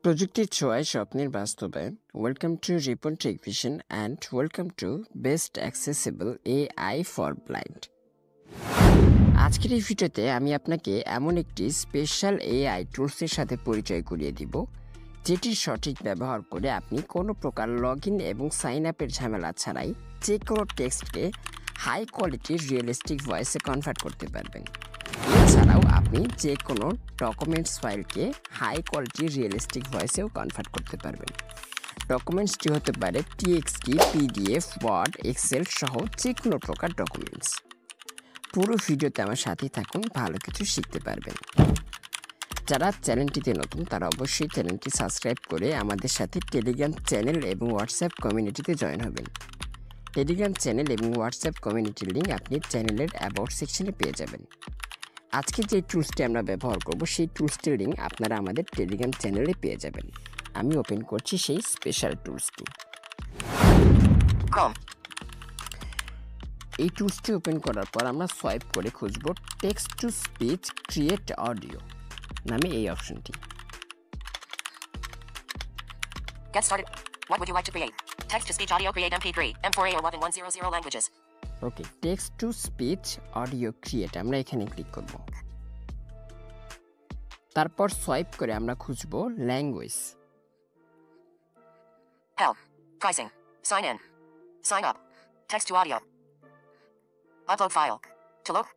প্রযুক্তির ছোঁয়ায় স্বপ্নের বাস্তবায়ন। Welcome to Ripon tech vision and welcome to best accessible AI for blind. আজকের এই ভিডিওতে আমি আপনাকে এমন একটি স্পেশাল এআই টুলসের সাথে পরিচয় করিয়ে দিব, যেটির সঠিক ব্যবহার করে আপনি কোনো প্রকার লগ ইন এবং সাইন আপের ঝামেলা ছাড়াই যে কোনো টেক্সটকে হাই কোয়ালিটির রিয়েলিস্টিক ভয়েসে কনভার্ট করতে পারবেন। এছাড়াও আপনি যে কোনো ডকুমেন্টস ফাইলকে হাই কোয়ালিটির রিয়েলিস্টিক ভয়েসেও কনভার্ট করতে পারবেন। ডকুমেন্টসটি হতে পারে টিএক্সটি, পিডিএফ, ওয়ার্ড, এক্সেল সহ যে কোনো প্রকার ডকুমেন্টস। পুরো ভিডিওতে আমার সাথেই থাকুন, ভালো কিছু শিখতে পারবেন। যারা চ্যানেলটিতে নতুন তারা অবশ্যই চ্যানেলটি সাবস্ক্রাইব করে আমাদের সাথে টেলিগ্রাম চ্যানেল এবং হোয়াটসঅ্যাপ কমিউনিটিতে জয়েন হবেন। টেলিগ্রাম চ্যানেল এবং হোয়াটসঅ্যাপ কমিউনিটির লিঙ্ক আপনি চ্যানেলের অ্যাবাউট সেকশনে পেয়ে যাবেন। আজকে যে টুলসটি আমরা ব্যবহার করব সেই টুলসটির লিঙ্ক আপনারা আমাদের টেলিগ্রাম চ্যানেলে পেয়ে যাবেন। আমি ওপেন করছি সেই স্পেশাল টুলসটি। এই টুলসটি ওপেন করার পর আমরা সোয়াইপ করে খুঁজব text to speech create audio নামে এই অপশনটি। Get started. What would you like to create? Text to speech audio create MP3, M4A or WAV in 100 languages. Okay, text to speech audio create আমরা এখানে click করব। তারপর swipe করে আমরা খুঁজব language. Help. Pricing. Sign in. Sign up. Text to audio. Upload file. To load.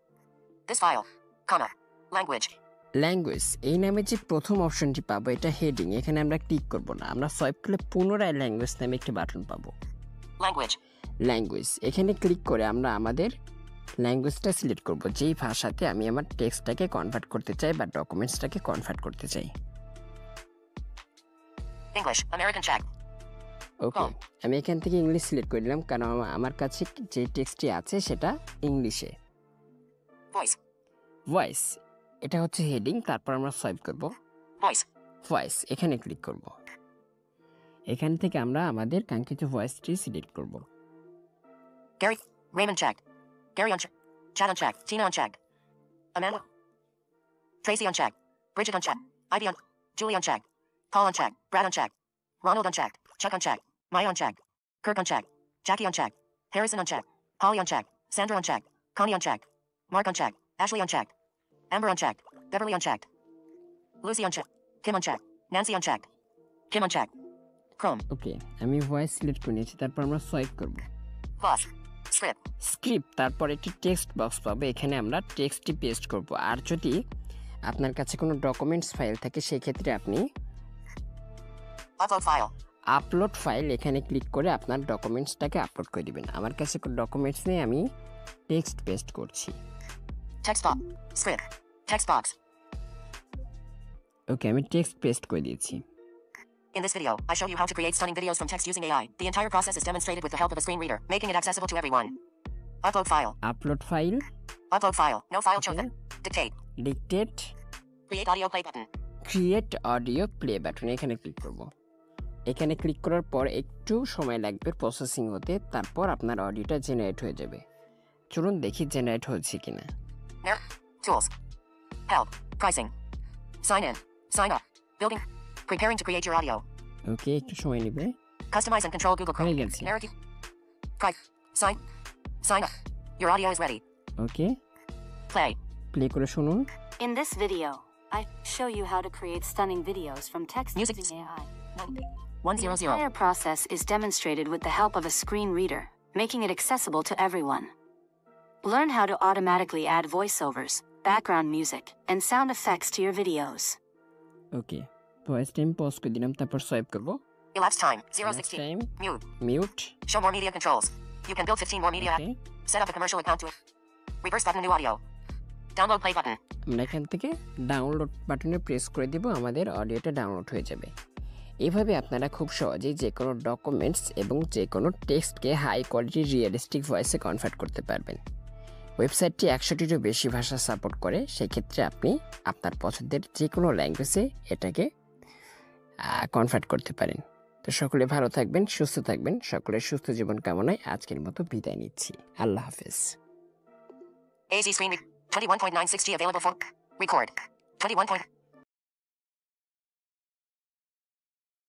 This file. Comma. Language. Language এই নামে যে প্রথম অপশনটি পাবো এটা হেডিং, এখানে আমরা ক্লিক করব না। আমরা সোয়াইপ করলে পুনরায় ল্যাঙ্গুয়েজ নামে একটি বাটন পাবো। Language. ল্যাঙ্গুয়েজ এখানে ক্লিক করে আমরা আমাদের ল্যাঙ্গুয়েজটা সিলেক্ট করব, যেই ভাষাতে আমি আমার টেক্সটটাকে কনভার্ট করতে চাই বা ডকুমেন্টসটাকে কনভার্ট করতে চাই। English. American Czech. ওকে, আমি এখান থেকে ইংলিশ সিলেক্ট করে দিলাম, কারণ আমার কাছে যে টেক্সটটি আছে সেটা ইংলিশে। Voice. ভয়েস এটা হচ্ছে হেডিং, তারপর আমরা সোয়াইপ করব। Voice. ভয়েস এখানে ক্লিক করব। এখান থেকে আমরা আমাদের কাঙ্ক্ষিত ভয়েসটি সিলেক্ট করব। Gary. Raymond Czech. Gary on Czech. Chad on Czech. Tina on Czech. Amanda. Tracy on Czech. Bridget on Czech. Ivy on. Julie on Czech. Paul on Czech. Brad on Czech. Ronald on Czech. Chuck on Czech. Maya on Czech. Kirk on Czech. Jackie on Czech. Harrison on Czech. Holly on Czech. Sandra on Czech. Connie on Czech. Mark on Czech. Ashley on Czech. Amber on Czech. Beverly on Czech. Lucy on Czech. Kim on Czech. Nancy on Czech. Kim on Czech. Chrome. ওকে, আমি voice select করে নিয়েছি, তারপর আমরা swipe করব। Boss. Script. Script, তারপর একটি text box পাবো, এখানে আমরা টেক্সটটি পেস্ট করব। আর যদি আপনার কাছে কোনো ডকুমেন্টস ফাইল থাকে সেই ক্ষেত্রে আপনি Upload file. আপলোড ফাইল এখানে ক্লিক করে আপনার ডকুমেন্টসটাকে আপলোড করে দিবেন। আমার কাছে কোনো ডকুমেন্টস নেই, আমি টেক্সট পেস্ট করছি। Text box. Script. Text box. ওকে, আমি টেক্সট পেস্ট করে দিয়েছি। In this video, I show you how to create stunning videos from text using AI. The entire process is demonstrated with the help of a screen reader, making it accessible to everyone. Upload file. Upload file, Upload file. No file chosen. Dictate. Dictate, Create audio play button. Create audio play button এখানে click করব। এখানে click করার পর একটু সময় লাগবে processing হতে, তারপর আপনার অডিওটা জেনারেট হয়ে যাবে। চলুন দেখি জেনারেট হচ্ছে কিনা। Tools. Help. Pricing. Sign in. Sign up. Building. Preparing to create your audio. ওকে, একটু সময় নেবে। Customize and control Google Chrome. হয়ে গেছে। Narrative. Price. Sign up. Your audio is ready. Okay, Play. Play করে শুনুন। In this video, I show you how to create stunning videos from text Music. using AI. 100. The entire process is demonstrated with the help of a screen reader, making it accessible to everyone. Learn how to automatically add voiceovers, background music, and sound effects to your videos. Okay, voice time pause করে দিলাম, তারপর swipe করব। Elapsed time. 0:16. Time Mute. Mute. Show more media controls. You can build 15 more media. Okay, Set up a commercial account to it. Reverse button new audio. Download play button. আমরা এখান থেকে download বাটনে press করে দেব, আমাদের অডিওটা download হয়ে যাবে। এভাবে আপনারা খুব সহজেই যে কোনো ডকুমেন্টস এবং যে কোনো টেক্সটকে হাই কোয়ালিটির রিয়েলিস্টিক ভয়েসে কনভার্ট করতে পারবেন। ওয়েবসাইটটি 100টিরও বেশি ভাষা সাপোর্ট করে, সেক্ষেত্রে আপনি আপনার পছন্দের যে কোনো ল্যাঙ্গুয়েজে এটাকে কনভার্ট করতে পারেন। তো সকলে ভালো থাকবেন, সুস্থ থাকবেন। সকলের সুস্থ জীবন কামনায় আজকের মতো বিদায় নিচ্ছি। আল্লাহ হাফেজ। AZ screen 21.96G available for record. 21.